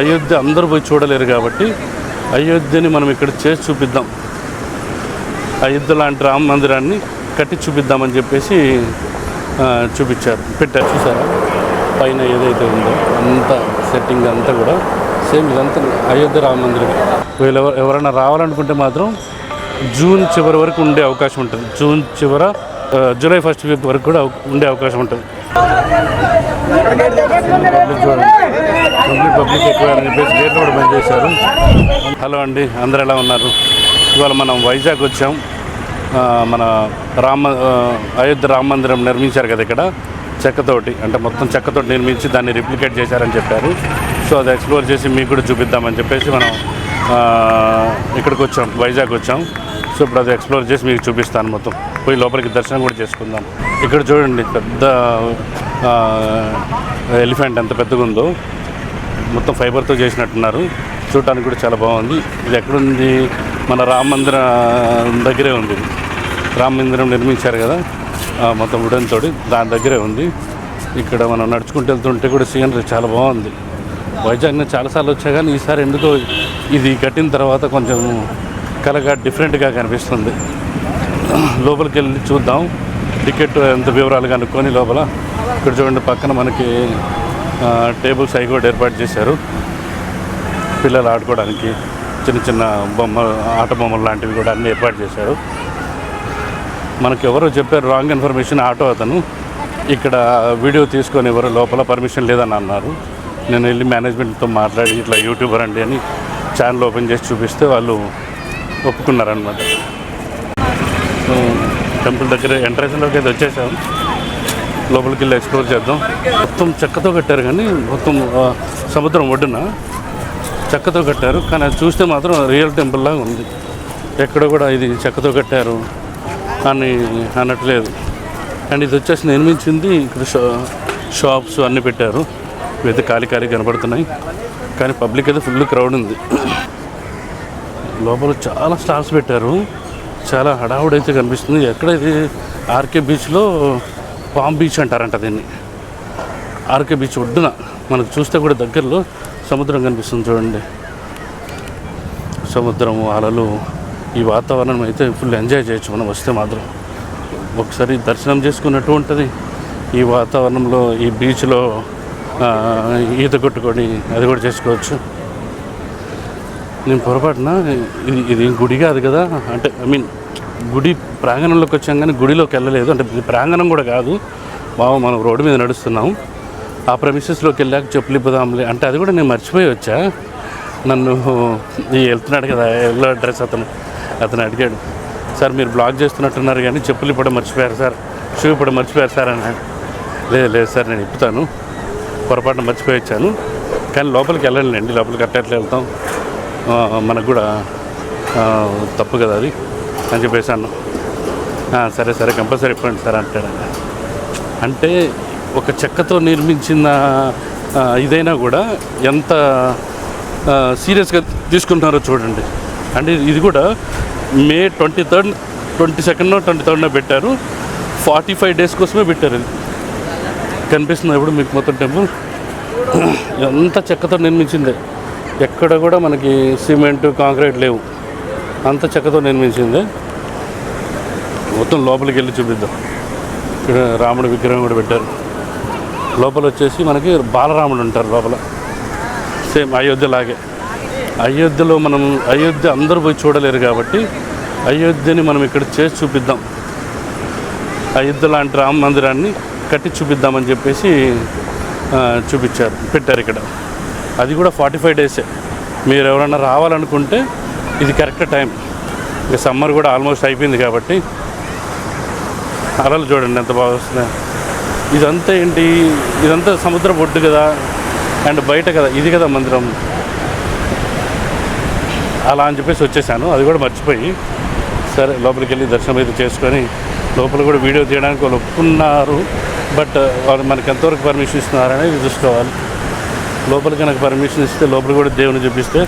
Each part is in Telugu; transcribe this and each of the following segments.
అయోధ్య అందరూ పోయి చూడలేరు కాబట్టి అయోధ్యని మనం ఇక్కడ చేసి చూపిద్దాం, అయోధ్య లాంటి రామ మందిరాన్ని కట్టి చూపిద్దామని చెప్పేసి చూపించారు, పెట్టారు. చూసారా పైన ఏదైతే ఉందో అంత సెట్టింగ్ అంతా కూడా సేమ్ ఇదంతా అయోధ్య రామ మందిరం. వీళ్ళు ఎవరైనా రావాలనుకుంటే మాత్రం జూన్ చివరి వరకు ఉండే అవకాశం ఉంటుంది. జూన్ చివర జూలై 1st వీక్ వరకు కూడా ఉండే అవకాశం ఉంటుంది. పబ్లిక్ ఎక్కువ అని చెప్పేసి గేట్లు కూడా బంద్ చేశారు. హలో అండి, అందరూ ఎలా ఉన్నారు? ఇవాళ మనం వైజాగ్ వచ్చాం. మన అయోధ్య రామ మందిరం నిర్మించారు కదా ఇక్కడ చెక్కతోటి, అంటే మొత్తం చెక్కతోటి నిర్మించి దాన్ని రిప్లికేట్ చేశారని చెప్పారు. సో అది ఎక్స్ప్లోర్ చేసి మీకు కూడా చూపిద్దామని చెప్పేసి మనం ఇక్కడికి వచ్చాం, వైజాగ్ వచ్చాం. సో ఇప్పుడు అది ఎక్స్ప్లోర్ చేసి మీకు చూపిస్తాను. మొత్తం పోయి లోపలికి దర్శనం కూడా చేసుకుందాం. ఇక్కడ చూడండి పెద్ద ఎలిఫెంట్ ఎంత పెద్దగా ఉందో, మొత్తం ఫైబర్తో చేసినట్టున్నారు. చూడటానికి కూడా చాలా బాగుంది. ఇది ఎక్కడుంది? మన రామ మందిరం దగ్గరే ఉంది. రామ మందిరం నిర్మించారు కదా మొత్తం వుడెన్ తోటి, దాని దగ్గరే ఉంది. ఇక్కడ మనం నడుచుకుంటూ వెళ్తుంటే కూడా సీనరీ చాలా బాగుంది. వైజాగ్ నేను చాలాసార్లు వచ్చా కానీ ఈసారి ఎందుకో ఇది కట్టిన తర్వాత కొంచెం కలగా డిఫరెంట్గా కనిపిస్తుంది. లోపలికి వెళ్ళి చూద్దాం, టికెట్ ఎంత వివరాలు కనుక్కొని లోపల. ఇక్కడ చూడండి పక్కన మనకి టేబుల్స్ అవి కూడా ఏర్పాటు చేశారు పిల్లలు ఆడుకోవడానికి. చిన్న చిన్న ఆట బొమ్మలు లాంటివి కూడా అన్నీ ఏర్పాటు చేశారు. మనకు ఎవరో చెప్పారు రాంగ్ ఇన్ఫర్మేషన్, ఆటో అతను ఇక్కడ వీడియో తీసుకొని ఎవరో లోపల పర్మిషన్ లేదని అన్నారు. నేను వెళ్ళి మేనేజ్మెంట్తో మాట్లాడి ఇట్లా యూట్యూబర్ అండి అని ఛానల్ ఓపెన్ చేసి చూపిస్తే వాళ్ళు ఒప్పుకున్నారనమాట. టెంపుల్ దగ్గర ఎంట్రన్స్లోకి అయితే వచ్చేసాం. లోపలికి వెళ్ళి ఎక్స్ప్లోర్ చేద్దాం. మొత్తం చెక్కతో కట్టారు కానీ మొత్తం సముద్రం ఒడ్డున చెక్కతో కట్టారు, కానీ అది చూస్తే మాత్రం రియల్ టెంపుల్ లాగా ఉంది. ఎక్కడ కూడా ఇది చెక్కతో కట్టారు అని అనట్లేదు. అండ్ ఇది వచ్చేసి నిర్మించింది ఇక్కడ షాప్స్ అన్నీ పెట్టారు. ఇవైతే ఖాళీ కనపడుతున్నాయి, కానీ పబ్లిక్ అయితే ఫుల్ క్రౌడ్ ఉంది. లోపల చాలా స్టాల్స్ పెట్టారు, చాలా హడావుడైతే కనిపిస్తుంది. ఎక్కడ ఇది? ఆర్కే బీచ్లో పామ్ బీచ్ అంటారంట దీన్ని. ఆర్కే బీచ్ ఒడ్డున మనకు చూస్తే కూడా దగ్గరలో సముద్రం కనిపిస్తుంది. చూడండి సముద్రము, అలలు, ఈ వాతావరణం అయితే ఫుల్ ఎంజాయ్ చేయొచ్చు మనం వస్తే మాత్రం. ఒకసారి దర్శనం చేసుకున్నట్టు ఉంటుంది ఈ వాతావరణంలో. ఈ బీచ్లో ఈత కొట్టుకొని అది కూడా చేసుకోవచ్చు. నేను పొరపాటున ఇది గుడి కాదు కదా, అంటే గుడి ప్రాంగణంలోకి వచ్చాం కానీ గుడిలోకి వెళ్ళలేదు. అంటే ఇది ప్రాంగణం కూడా కాదు, మనం రోడ్డు మీద నడుస్తున్నాం. ఆ ప్రెమిసెస్లోకి వెళ్ళాక చెప్పులు ఇప్పుదాంలే అంటే అది కూడా నేను మర్చిపోయి వచ్చా. నన్ను వెళ్తున్నాడు కదా ఎల్లో డ్రెస్ అతను అడిగాడు, సార్ మీరు బ్లాగ్ చేస్తున్నట్టున్నారు కానీ చెప్పులు ఇప్పడం మర్చిపోయారు సార్, షూ ఇప్పడం మర్చిపోయారు సార్ అన్నాడు. లేదు సార్ నేను ఇప్పుతాను, పొరపాటున మర్చిపోయి వచ్చాను, కానీ లోపలికి వెళ్ళండి, లోపలికి అట్లా వెళ్తాం, మనకు కూడా తప్పు కదా అది అని చెప్పేసి అన్నాను. సరే కంపల్సరీ ఇప్పండి సార్ అంటాడు. అంటే ఒక చెక్కతో నిర్మించిన ఇదైనా కూడా ఎంత సీరియస్గా తీసుకుంటున్నారో చూడండి. అంటే ఇది కూడా మే 23rd 22nd పెట్టారు. 45 days కోసమే పెట్టారు. ఇది కనిపిస్తుంది ఇప్పుడు మీకు మొత్తం టెంపుల్ ఎంత చెక్కతో నిర్మించిందే. ఎక్కడ కూడా మనకి సిమెంట్ కాంక్రీట్ లేవు, అంత చెక్కతో నిర్మించిందే. మొత్తం లోపలికి వెళ్ళి చూపిద్దాం. ఇక్కడ రాముడి విగ్రహం కూడా పెట్టారు. లోపల వచ్చేసి మనకి బాలరాముడు ఉంటారు లోపల, సేమ్ అయోధ్యలాగే. అయోధ్యలో అయోధ్య అందరూ పోయి చూడలేరు కాబట్టి అయోధ్యని మనం ఇక్కడ చేసి చూపిద్దాం, అయోధ్య లాంటి రామ మందిరాన్ని కట్టి చూపిద్దామని చెప్పేసి పెట్టారు ఇక్కడ. అది కూడా 45 days. మీరు ఎవరైనా రావాలనుకుంటే ఇది కరెక్ట్ టైం. ఇక సమ్మర్ కూడా ఆల్మోస్ట్ అయిపోయింది కాబట్టి అలలు చూడండి ఎంత బాగా వస్తున్నాయి. ఇదంతా ఏంటి? ఇదంతా సముద్రం ఒడ్డు కదా, అండ్ బయట కదా ఇది కదా మందిరం. అలా అని చెప్పేసి వచ్చేసాను, అది కూడా మర్చిపోయి. సరే లోపలికి వెళ్ళి దర్శనం అయితే చేసుకొని, లోపల కూడా వీడియో తీయడానికి వాళ్ళు ఒప్పుకున్నారు. బట్ వాళ్ళు మనకి ఎంతవరకు పర్మిషన్ ఇస్తున్నారనేది చూసుకోవాలి. లోపల కనుక పర్మిషన్ ఇస్తే లోపల కూడా దేవుని చూపిస్తే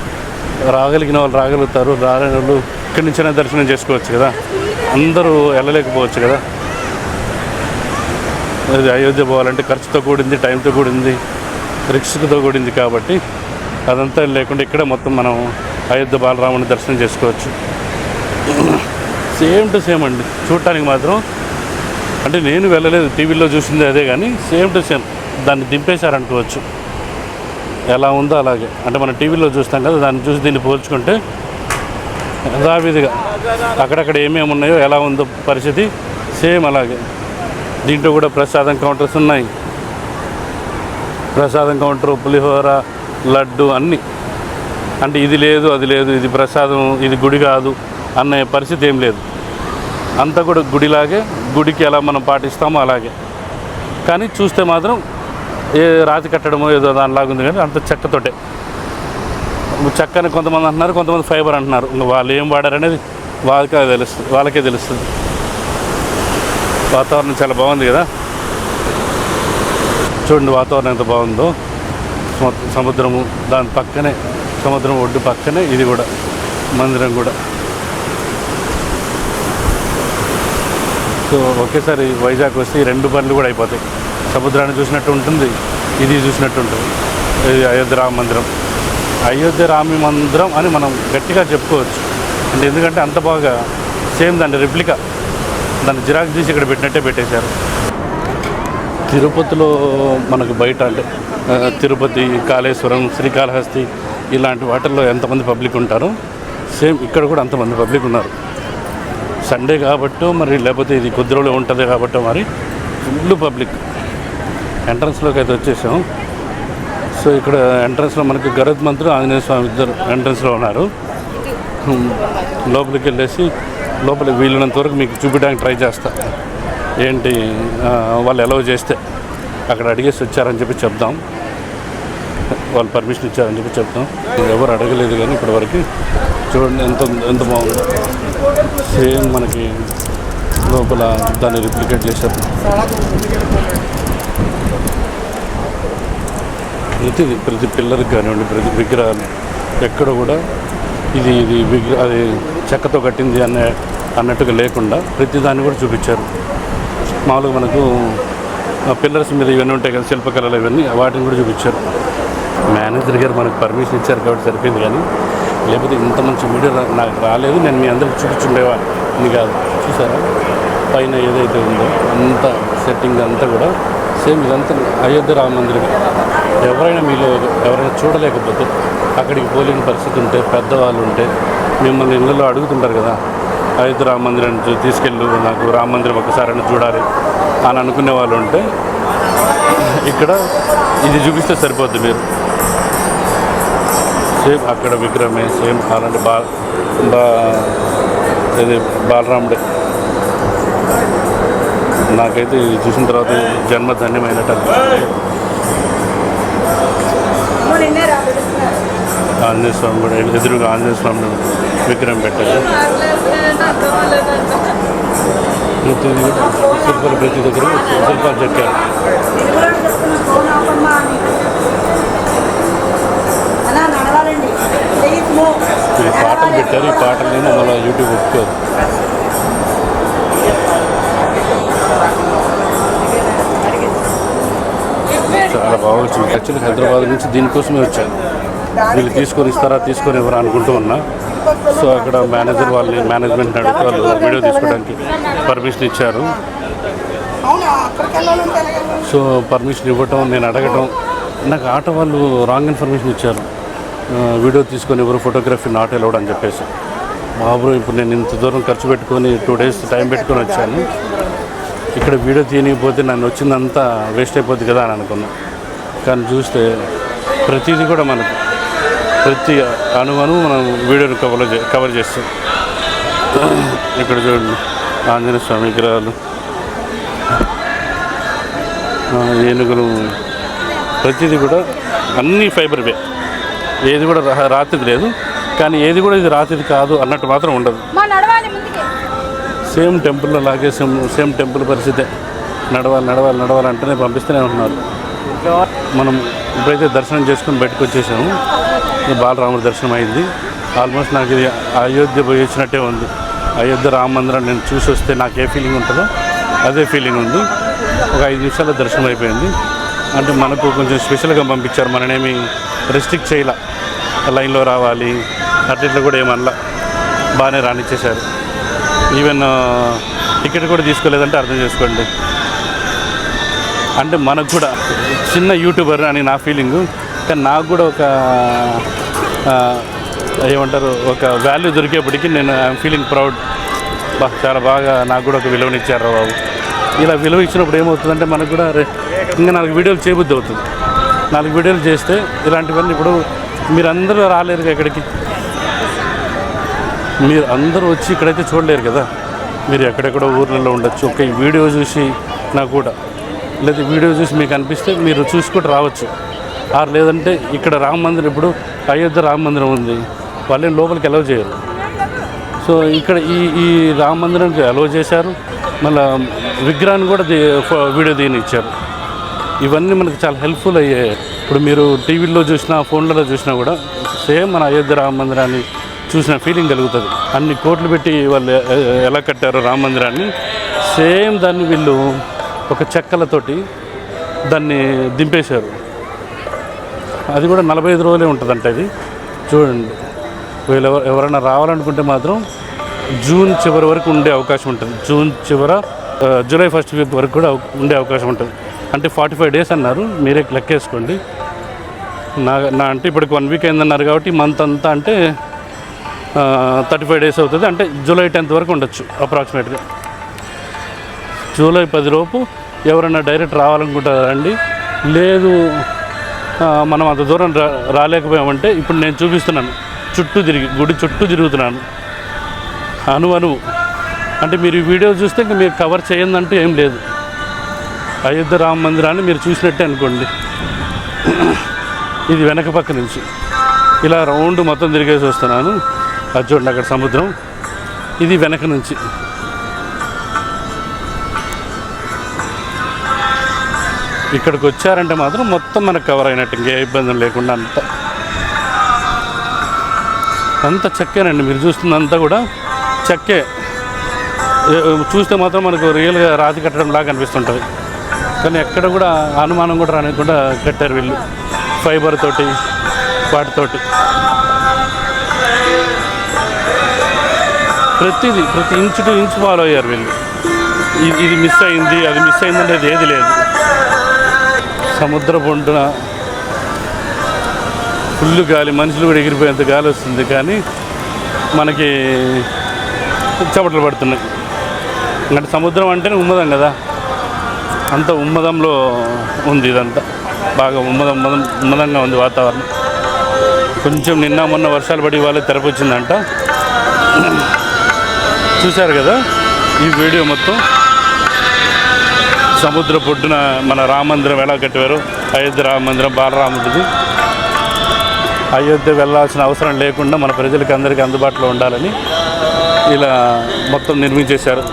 రాగలిగిన వాళ్ళు రాగలుగుతారు, రాలేని వాళ్ళు ఇక్కడి నుంచైనా దర్శనం చేసుకోవచ్చు కదా. అందరూ వెళ్ళలేకపోవచ్చు కదా. అది అయోధ్య పోవాలంటే ఖర్చుతో కూడింది, టైంతో కూడింది, రిస్క్తో కూడింది కాబట్టి అదంతా లేకుండా ఇక్కడే మొత్తం మనం అయోధ్య బాలరాముని దర్శనం చేసుకోవచ్చు. సేమ్ టు సేమ్ అండి, చూడటానికి మాత్రం. అంటే నేను వెళ్ళలేదు, టీవీలో చూసింది అదే, కానీ సేమ్ టు సేమ్ దాన్ని దింపేశారనుకోవచ్చు. ఎలా ఉందో అలాగే, అంటే మనం టీవీలో చూస్తాం కదా, దాన్ని చూసి దీన్ని పోల్చుకుంటే యథావిధిగా అక్కడక్కడ ఏమేమి ఉన్నాయో ఎలా ఉందో పరిస్థితి సేమ్ అలాగే. దీంట్లో కూడా ప్రసాదం కౌంటర్స్ ఉన్నాయి. ప్రసాదం కౌంటర్, పులిహోర, లడ్డు అన్నీ. అంటే ఇది లేదు అది లేదు, ఇది ప్రసాదం ఇది గుడి కాదు అనే పరిస్థితి ఏం లేదు. అంతా కూడా గుడిలాగే, గుడికి ఎలా మనం పాటిస్తామో అలాగే. కానీ చూస్తే మాత్రం ఏ రాతి కట్టడమో ఏదో దానిలాగా ఉంది, కానీ అంత చెక్కతోటే. చెక్కని కొంతమంది అంటున్నారు, కొంతమంది ఫైబర్ అంటున్నారు. ఇంకా వాళ్ళు ఏం వాడారనేది వాళ్ళకే తెలుస్తుంది. వాతావరణం చాలా బాగుంది కదా, చూడండి వాతావరణం ఎంత బాగుందో. సముద్రము దాని పక్కనే, సముద్రం ఒడ్డు పక్కనే ఇది కూడా మందిరం కూడా. సో ఒకేసారి వైజాగ్ వస్తే ఈ 2 పనులు కూడా అయిపోతాయి. సముద్రాన్ని చూసినట్టు ఉంటుంది, ఇది చూసినట్టు ఉంటుంది. ఇది అయోధ్య రామ మందిరం. అయోధ్య రామ మందిరం అని మనం గట్టిగా చెప్పుకోవచ్చు. అంటే ఎందుకంటే అంత బాగా సేమ్ దాని రెప్లికా, దాన్ని జిరాక్స్ తీసి ఇక్కడ పెట్టినట్టే పెట్టేశారు. తిరుపతిలో మనకు బయట అంటే తిరుపతి, కాళేశ్వరం, శ్రీకాళహస్తి ఇలాంటి వాటిల్లో ఎంతమంది పబ్లిక్ ఉంటారో సేమ్ ఇక్కడ కూడా అంతమంది పబ్లిక్ ఉన్నారు. సండే కాబట్టి మరి, లేకపోతే ఇది కొద్ది రోజులు ఉంటుంది కాబట్టి మరి ఫుల్ పబ్లిక్. ఎంట్రన్స్లోకి అయితే వచ్చేసాం. సో ఇక్కడ ఎంట్రన్స్లో మనకి గరుడ్ మంత్రులు, ఆంజనేయ స్వామి ఇద్దరు ఎంట్రన్స్లో ఉన్నారు. లోపలికి వెళ్ళేసి లోపలికి వీలున్నంత వరకు మీకు చూపించడానికి ట్రై చేస్తా. ఏంటి వాళ్ళు అలౌ చేస్తే అక్కడ అడిగేసి వచ్చారని చెప్పి చెప్దాం, వాళ్ళు పర్మిషన్ ఇచ్చారని చెప్పి చెప్తాం. ఎవరు అడగలేదు కానీ ఇప్పటివరకు. చూడండి ఎంత బాగుంది. సేమ్ మనకి లోపల దాన్ని రిప్లికేట్ చేశారు. ప్రతి పిల్లర్కి కానివ్వండి, ప్రతి విగ్రహాలు ఎక్కడ కూడా ఇది అది చెక్కతో కట్టింది అన్నట్టుగా లేకుండా ప్రతి దాన్ని కూడా చూపించారు. మామూలుగా మనకు పిల్లర్స్ మీద ఇవన్నీ ఉంటాయి కదా, శిల్పకళలు ఇవన్నీ, వాటిని కూడా చూపించారు. మేనేజర్ గారు మనకు పర్మిషన్ ఇచ్చారు కాబట్టి సరిపోయింది, కానీ లేకపోతే ఇంత మంచి వీడియో నాకు రాలేదు. నేను మీ అందరికి చూపించుండేవాడిని కాదు. చూసారా పైన ఏదైతే ఉందో అంత సెట్టింగ్ అంతా కూడా సేమ్ ఇదంతా అయోధ్య రామ మందిరం. ఎవరైనా మీలో ఎవరైనా చూడలేకపోతే, అక్కడికి పోలేని పరిస్థితి ఉంటే, పెద్దవాళ్ళు ఉంటే మిమ్మల్ని ఇళ్ళలో అడుగుతుంటారు కదా, అయోధ్య రామ మందిరాన్ని తీసుకెళ్ళు, నాకు రామ మందిరం ఒకసారైనా చూడాలి అని అనుకునే వాళ్ళు ఉంటే ఇక్కడ ఇది చూపిస్తే సరిపోద్ది. మీరు సేమ్ అక్కడ విగ్రహమే సేమ్ అలాంటి ఇది బాలరాముడే. నాకైతే ఇది చూసిన తర్వాత జన్మ ధన్యమైనట్టు అనిపిస్తుంది. ఆంజనేయ స్వామి కూడా ఎదురుగా ఆంజనేయ స్వామి విగ్రహం పెట్టారు. శిల్పాలు ప్రతి దగ్గర శిల్పాలు చెక్కారు. ఈ పాటలు పెట్టారు, ఈ పాటలు మళ్ళీ యూట్యూబ్ ఒప్పుకోదు. చాలా బాగా వచ్చింది. యాక్చువల్లీ హైదరాబాద్ నుంచి దీనికోసమే వచ్చాను. వీళ్ళు తీసుకొని ఇస్తారా తీసుకొని ఇవ్వరా అనుకుంటూ ఉన్నా. సో అక్కడ మేనేజ్మెంట్ అడిగితే వాళ్ళు వీడియో తీసుకోవడానికి పర్మిషన్ ఇచ్చారు. సో పర్మిషన్ ఇవ్వటం, నేను అడగటం, నాకు ఆటో వాళ్ళు రాంగ్ ఇన్ఫర్మేషన్ ఇచ్చారు. వీడియో తీసుకొని ఎవరు ఫోటోగ్రఫీ నాట్ అలౌడ్ అని చెప్పేసి. బాబు ఇప్పుడు నేను ఇంత దూరం ఖర్చు పెట్టుకొని 2 days టైం పెట్టుకొని వచ్చాను, ఇక్కడ వీడియో తీయకపోతే నన్ను వచ్చిందంతా వేస్ట్ అయిపోద్ది కదా అని అనుకున్నాను. కానీ చూస్తే ప్రతిదీ కూడా మనకు ప్రతి అణువను మనం వీడియోని కవర్ చేస్తాం. ఇక్కడ చూడండి ఆంజనేయ స్వామి విగ్రహాలు, ఏనుగులు, ప్రతిదీ కూడా అన్నీ ఫైబర్వే. ఏది కూడా రాతిది లేదు, కానీ ఏది కూడా ఇది రాతిది కాదు అన్నట్టు మాత్రం ఉండదు. సేమ్ టెంపుల్లో లాగే సేమ్ టెంపుల్ పరిస్థితే. నడవాలి అంటేనే పంపిస్తూనే ఉంటున్నారు. మనం ఇప్పుడైతే దర్శనం చేసుకుని బయటకు వచ్చేసాము. బాలరాముడి దర్శనం అయింది. ఆల్మోస్ట్ నాకు ఇది అయోధ్య పోయి వచ్చినట్టే ఉంది. అయోధ్య రామ మందిరం నేను చూసి వస్తే నాకు ఏ ఫీలింగ్ ఉంటుందో అదే ఫీలింగ్ ఉంది. ఒక 5 నిమిషాల్లో దర్శనం అయిపోయింది. అంటే మనకు కొంచెం స్పెషల్గా పంపించారు, మననేమి రెస్ట్రిక్ట్ చేయాల. లైన్లో రావాలి అట్లా కూడా ఏమన్నా బాగానే రానిచ్చేశారు. ఈవెన్ టికెట్ కూడా తీసుకోలేదంటే అర్థం చేసుకోండి. అంటే మనకు కూడా చిన్న యూట్యూబర్ అని నా ఫీలింగు, కానీ నాకు కూడా ఒక ఏమంటారు ఒక వాల్యూ దొరికేప్పటికీ నేను ఐఎమ్ ఫీలింగ్ ప్రౌడ్. చాలా బాగా నాకు కూడా ఒక విలువనిచ్చారు బాబు. ఇలా విలువ ఇచ్చినప్పుడు ఏమవుతుందంటే మనకు కూడా ఇంకా 4 వీడియోలు చేయబుద్ధి అవుతుంది. 4 వీడియోలు చేస్తే ఇలాంటివన్నీ ఇప్పుడు మీరందరూ రాలేరు ఇక్కడికి, మీరు అందరూ వచ్చి ఇక్కడైతే చూడలేరు కదా. మీరు ఎక్కడెక్కడో ఊర్లలో ఉండొచ్చు. ఒక ఈ వీడియో చూసి నాకు కూడా లేదా వీడియో చూసి మీకు అనిపిస్తే మీరు చూసుకుంటూ రావచ్చు. లేదంటే ఇక్కడ రామ మందిరం, ఇప్పుడు అయోధ్య రామ మందిరం ఉంది, వాళ్ళేం లోపలికి అలౌ చేయరు. సో ఇక్కడ ఈ రామ మందిరానికి అలౌ చేశారు, మళ్ళీ విగ్రహాన్ని కూడా వీడియో తీయని ఇచ్చారు. ఇవన్నీ మనకు చాలా హెల్ప్ఫుల్ అయ్యాయి. ఇప్పుడు మీరు టీవీల్లో చూసినా ఫోన్లలో చూసినా కూడా సేమ్ మన అయోధ్య రామ మందిరాన్ని చూసిన ఫీలింగ్ కలుగుతుంది. అన్ని కోట్లు పెట్టి వాళ్ళు ఎలా కట్టారో రామ మందిరాన్ని, సేమ్ దాన్ని వీళ్ళు ఒక చెక్కలతోటి దాన్ని దింపేశారు. అది కూడా 45 రోజులే ఉంటుందంట. ఇది చూడండి, వీళ్ళు ఎవరైనా రావాలనుకుంటే మాత్రం జూన్ చివరి వరకు ఉండే అవకాశం ఉంటుంది. జూన్ చివర జూలై 1st వీక్ వరకు కూడా ఉండే అవకాశం ఉంటుంది. అంటే 45 డేస్ అన్నారు, మీరే లెక్కేసుకోండి. నా అంటే ఇప్పటికి 1 వీక్ అయిందన్నారు కాబట్టి మంత్ అంతా అంటే 35 డేస్ అవుతుంది. అంటే జూలై 10th వరకు ఉండొచ్చు అప్రాక్సిమేట్గా. జూలై 10 లోపు ఎవరైనా డైరెక్ట్ రావాలనుకుంటారండి. లేదు మనం అంత దూరం రాలేకపోయామంటే ఇప్పుడు నేను చూపిస్తున్నాను, చుట్టూ తిరిగి గుడి చుట్టూ తిరుగుతున్నాను అణువణువు. అంటే మీరు ఈ వీడియో చూస్తే ఇంకా మీరు కవర్ చేయందంటూ ఏం లేదు. అయోధ్య రామ మందిరాన్ని మీరు చూసినట్టే అనుకోండి. ఇది వెనక పక్క నుంచి ఇలా రౌండ్ మొత్తం తిరిగేసి వస్తున్నాను. అది చూడండి అక్కడ సముద్రం, ఇది వెనక నుంచి. ఇక్కడికి వచ్చారంటే మాత్రం మొత్తం మనకు కవర్ అయినట్టు, ఇంకే ఇబ్బంది లేకుండా అంత చెక్కేనండి. మీరు చూస్తుందంతా కూడా చెక్కే. చూస్తే మాత్రం మనకు రియల్గా రాతి కట్టడం లాగా అనిపిస్తుంటుంది, కానీ ఎక్కడ కూడా అనుమానం కూడా రానికుండా కట్టారు వీళ్ళు ఫైబర్ తోటి వాటితోటి. ప్రతి ఇంచు టు ఇంచు ఫాలో అయ్యారు వీళ్ళు. ఇది మిస్ అయింది, అది మిస్ అయింది అనేది ఏది లేదు. సముద్ర పొంటున ఫుల్ గాలి, మనుషులు కూడా ఎగిరిపోయేంత గాలి వస్తుంది, కానీ మనకి చపట్లు పడుతున్నాయి. అంటే సముద్రం అంటేనే ఉమ్మదం కదా, అంత ఉమ్మదంలో ఉంది. ఇదంతా బాగా ఉమ్మదంగా ఉంది వాతావరణం. కొంచెం నిన్న మొన్న వర్షాలు పడి వాళ్ళే తెరపొచ్చిందంట. చూశారు కదా ఈ వీడియో మొత్తం. సముద్ర పొడ్డున మన రామ మందిరం ఎలా కట్టారు, అయోధ్య రామ మందిరం బాలరాముడిది. అయోధ్య వెళ్ళాల్సిన అవసరం లేకుండా మన ప్రజలకి అందరికీ అందుబాటులో ఉండాలని ఇలా మొత్తం నిర్మించేశారు.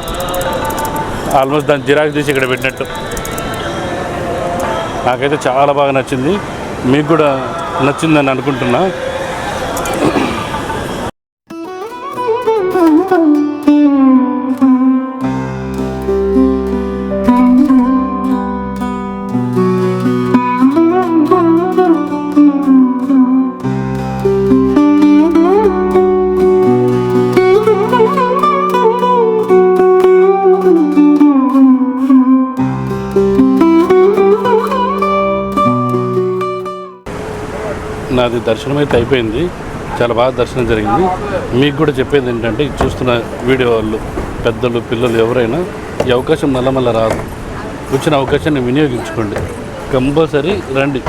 ఆల్మోస్ట్ దాన్ని జిరాక్స్ తీసి ఇక్కడ పెట్టినట్టు. నాకైతే చాలా బాగా నచ్చింది, మీకు కూడా నచ్చిందని అనుకుంటున్నా. నాది దర్శనం అయితే అయిపోయింది, చాలా బాగా దర్శనం జరిగింది. మీకు కూడా చెప్పేది ఏంటంటే, ఇది చూస్తున్న వీడియో వాళ్ళు పెద్దలు పిల్లలు ఎవరైనా ఈ అవకాశం మళ్ళీ రాదు. వచ్చిన అవకాశాన్ని వినియోగించుకోండి, కంపల్సరీ రండి.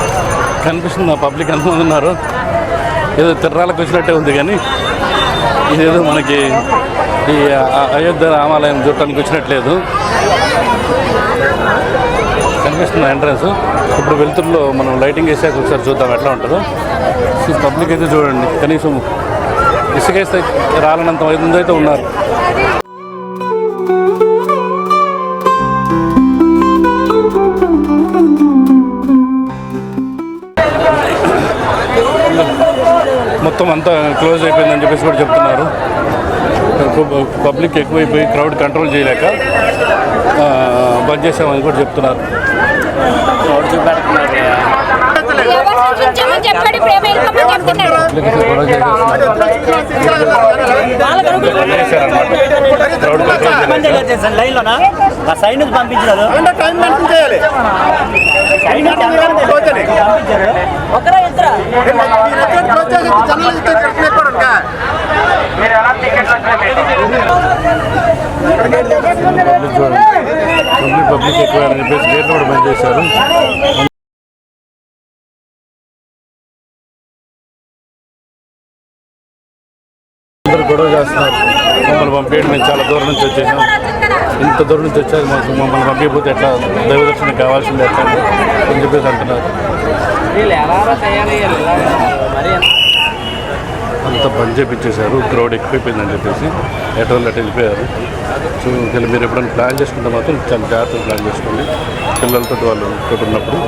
కనిపిస్తుంది నా పబ్లిక్ ఎంతమంది ఉన్నారో, ఏదో తిర్రాలకు వచ్చినట్టే ఉంది, కానీ ఇదేదో మనకి ఈ అయోధ్య రామాలయం చూడటానికి వచ్చినట్లేదు. కనిపిస్తుంది ఎంట్రన్స్. ఇప్పుడు వెలుతురులో మనం లైటింగ్ వేసాక ఒకసారి చూద్దాం ఎట్లా ఉంటుందో. పబ్లిక్ అయితే చూడండి, కనీసం ఇసుకేస్తే రాలనంత మంది అయితే ఉన్నారు. మొత్తం అంతా క్లోజ్ అయిపోయిందని చెప్పేసి కూడా చెప్తున్నారు. పబ్లిక్ ఎక్కువైపోయి క్రౌడ్ కంట్రోల్ చేయలేక బంద్ చేసామని కూడా చెప్తున్నారు. చెప్పాడు ప్రేమ చెప్తున్నాడు. లైన్లోనా ఆ సైడ్ నుంచి పంపించారు. ఒకరా ఇద్దరా పబ్లిక్ ఎక్కువ అని చెప్పేసి గేట్లు కూడా బంద్ చేశారు. అందరూ గొడవ చేస్తున్నారు. మమ్మల్ని పంపేయండి, మేము చాలా దూరం నుంచి వచ్చేసాం, ఇంత దూరం నుంచి వచ్చారు, మాకు మమ్మల్ని పంపించకపోతే ఎట్లా, దైవదర్శనం కావాల్సింది ఎట్లా అని చెప్పేసి అంటున్నారు. అంతా బంద్ చేపించేశారు, క్రౌడ్ ఎక్కువైపోయిందని చెప్పేసి ఎటు వాళ్ళు అటు వెళ్ళిపోయారు. సో మీరు ఎప్పుడైనా ప్లాన్ చేసుకుంటే మాత్రం చాలా జాగ్రత్తగా ప్లాన్ చేసుకోండి, పిల్లలతో వాళ్ళు ఉన్నప్పుడు.